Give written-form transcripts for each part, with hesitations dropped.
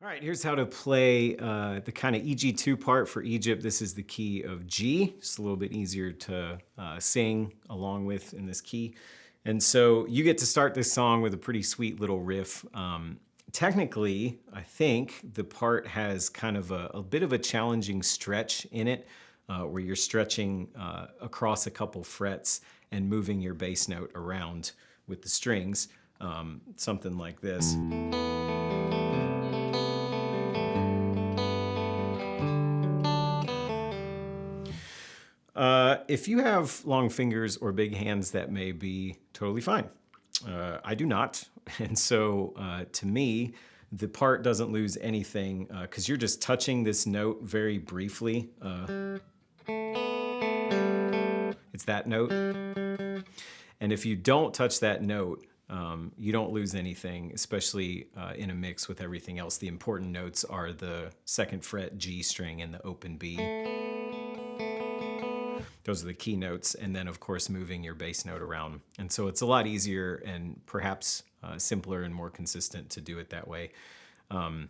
All right, here's how to play the kind of EG2 part for Egypt. This is the key of G. It's a little bit easier to sing along with in this key. And so you get to start this song with a pretty sweet little riff. Technically, I think the part has kind of a bit of a challenging stretch in it, where you're stretching across a couple frets and moving your bass note around with the strings, something like this. If you have long fingers or big hands, that may be totally fine. I do not. And so to me, the part doesn't lose anything because you're just touching this note very briefly. It's that note. And if you don't touch that note, you don't lose anything, especially in a mix with everything else. The important notes are the 2nd fret G string and the open B. Those are the key notes, and then of course moving your bass note around. And so it's a lot easier and perhaps simpler and more consistent to do it that way. And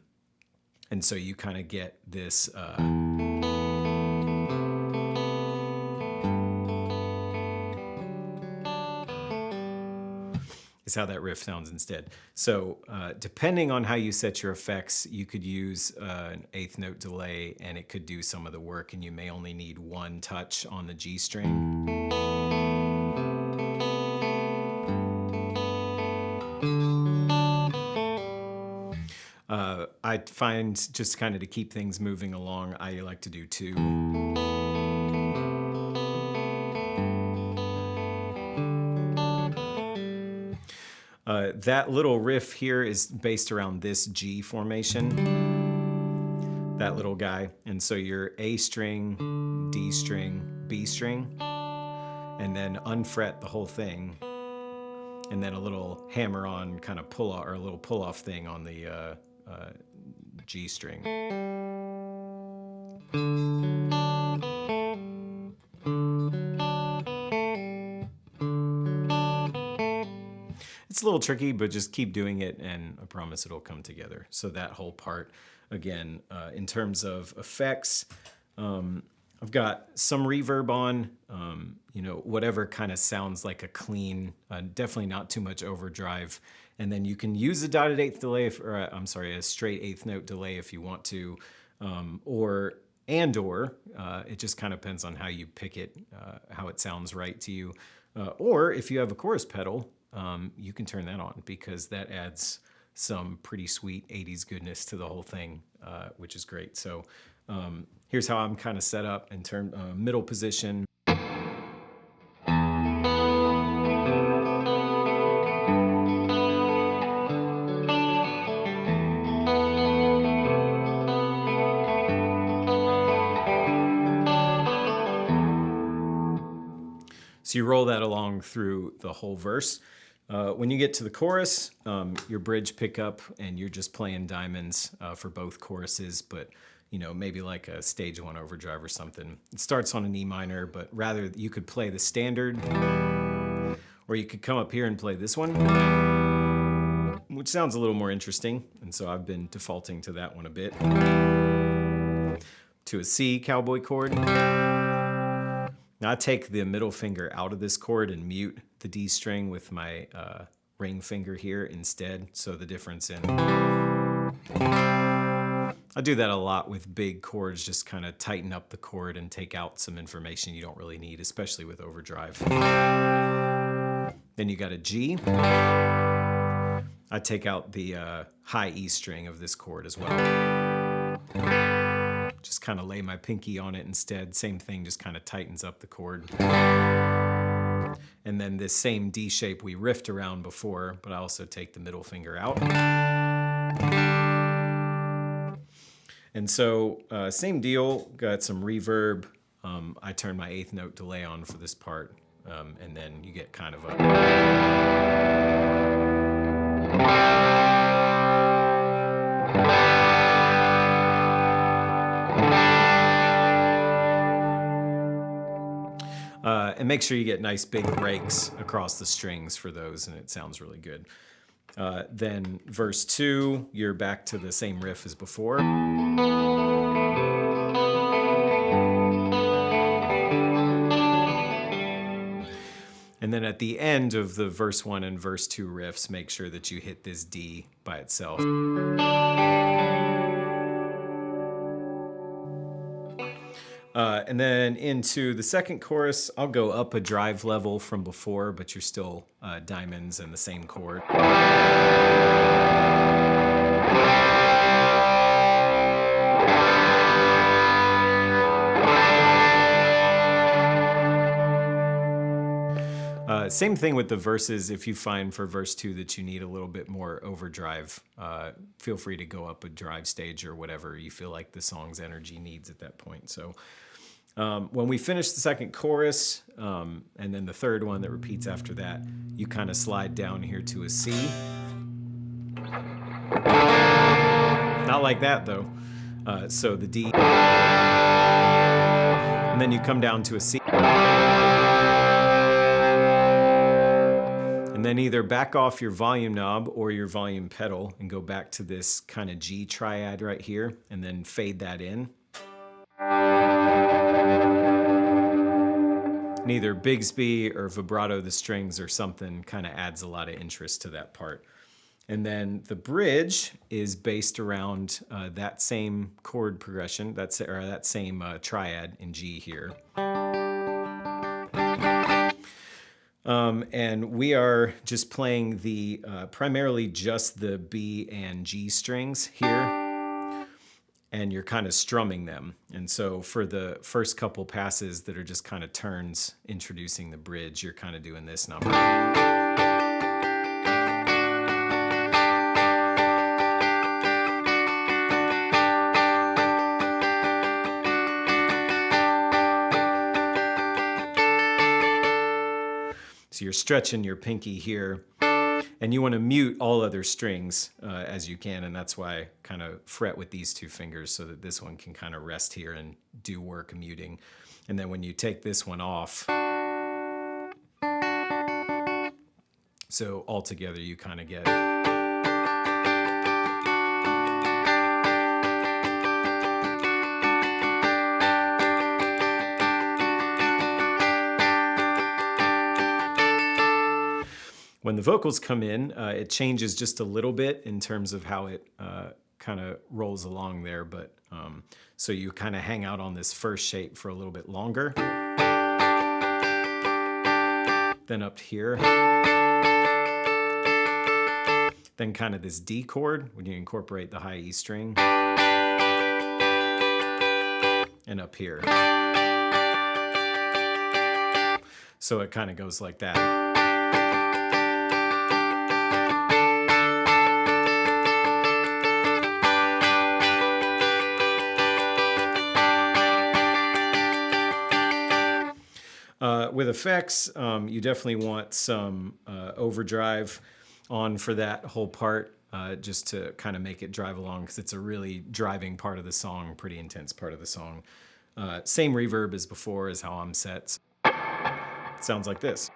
so you kind of get this is how that riff sounds instead. So depending on how you set your effects, you could use an 8th note delay and it could do some of the work, and you may only need one touch on the G string. I find just kind of to keep things moving along, I like to do 2. That little riff here is based around this G formation, that little guy. And so you're A string, D string, B string, and then unfret the whole thing. And then a little hammer on kind of pull off, or a little pull off thing on the G string. It's a little tricky, but just keep doing it and I promise it'll come together. So that whole part, again, in terms of effects, I've got some reverb on, whatever kind of sounds like a clean, definitely not too much overdrive. And then you can use a dotted 8th delay, a straight 8th note delay if you want to, or it just kind of depends on how you pick it, how it sounds right to you. Or if you have a chorus pedal, you can turn that on because that adds some pretty sweet 80s goodness to the whole thing, which is great. So here's how I'm kind of set up in terms middle position. So you roll that along through the whole verse. When you get to the chorus, your bridge pickup, and you're just playing diamonds for both choruses, but maybe like a stage 1 overdrive or something. It starts on an E minor, but rather you could play the standard, or you could come up here and play this one, which sounds a little more interesting. And so I've been defaulting to that one a bit. To a C cowboy chord. Now I take the middle finger out of this chord and mute the D string with my ring finger here instead. So the difference in... I do that a lot with big chords, just kind of tighten up the chord and take out some information you don't really need, especially with overdrive. Then you got a G. I take out the high E string of this chord as well. Just kind of lay my pinky on it instead. Same thing, just kind of tightens up the chord. And then this same D shape we riffed around before, but I also take the middle finger out. And so same deal, got some reverb. I turn my 8th note delay on for this part. And then you get kind of a... and make sure you get nice big breaks across the strings for those, and it sounds really good. Then verse 2, you're back to the same riff as before. And then at the end of the verse 1 and verse 2 riffs, make sure that you hit this D by itself. And then into the second chorus, I'll go up a drive level from before, but you're still diamonds and the same chord. Same thing with the verses. If you find for verse 2 that you need a little bit more overdrive, feel free to go up a drive stage or whatever you feel like the song's energy needs at that point. So when we finish the second chorus, and then the third one that repeats after that, you kind of slide down here to a C. Not like that though. So the D, and then you come down to a C. And then either back off your volume knob or your volume pedal and go back to this kind of G triad right here, and then fade that in. And either Bigsby or vibrato the strings or something kind of adds a lot of interest to that part. And then the bridge is based around that same chord progression, that same triad in G here. And we are just playing the primarily just the B and G strings here, and you're kind of strumming them. And so for the first couple passes that are just kind of turns introducing the bridge, you're kind of doing this number. So you're stretching your pinky here, and you want to mute all other strings as you can, and that's why I kind of fret with these two fingers so that this one can kind of rest here and do work muting. And then when you take this one off, so altogether you kind of get when the vocals come in, it changes just a little bit in terms of how it kind of rolls along there. But so you kind of hang out on this first shape for a little bit longer. Then up here. Then kind of this D chord when you incorporate the high E string. And up here. So it kind of goes like that. With effects, you definitely want some overdrive on for that whole part, just to kind of make it drive along, because it's a really driving part of the song, pretty intense part of the song. Same reverb as before is how I'm set. It sounds like this.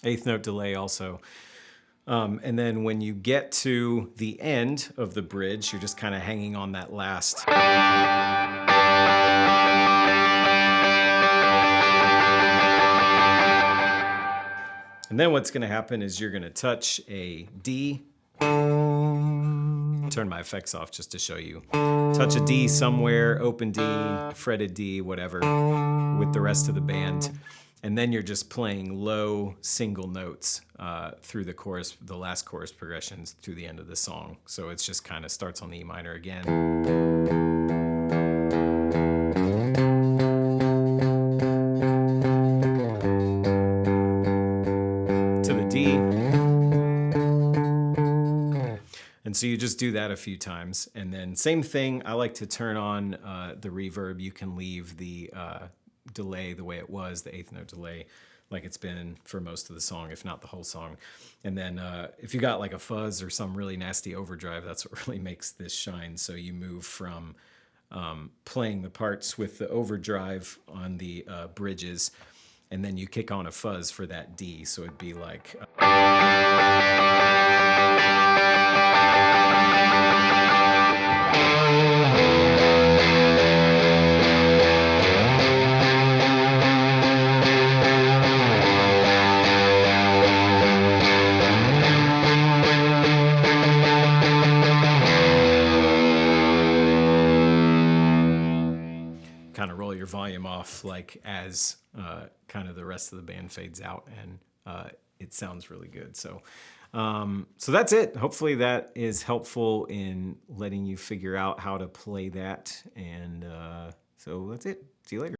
Eighth note delay also. And then when you get to the end of the bridge, you're just kind of hanging on that last. And then what's going to happen is you're going to touch a D. Turn my effects off just to show you. Touch a D somewhere, open D, fretted D, whatever, with the rest of the band. And then you're just playing low single notes through the chorus, the last chorus progressions through the end of the song. So it's just kind of starts on the E minor again. To the D. And so So you just do that a few times. And then same thing, I like to turn on the reverb. You can leave the delay the way it was, the eighth note delay, like it's been for most of the song, if not the whole song. And then if you got like a fuzz or some really nasty overdrive, that's what really makes this shine. So you move from playing the parts with the overdrive on the bridges, and then you kick on a fuzz for that D. So it'd be like... kind of roll your volume off like as kind of the rest of the band fades out, and it sounds really good. So so that's it. Hopefully that is helpful in letting you figure out how to play that. And so that's it. See you later.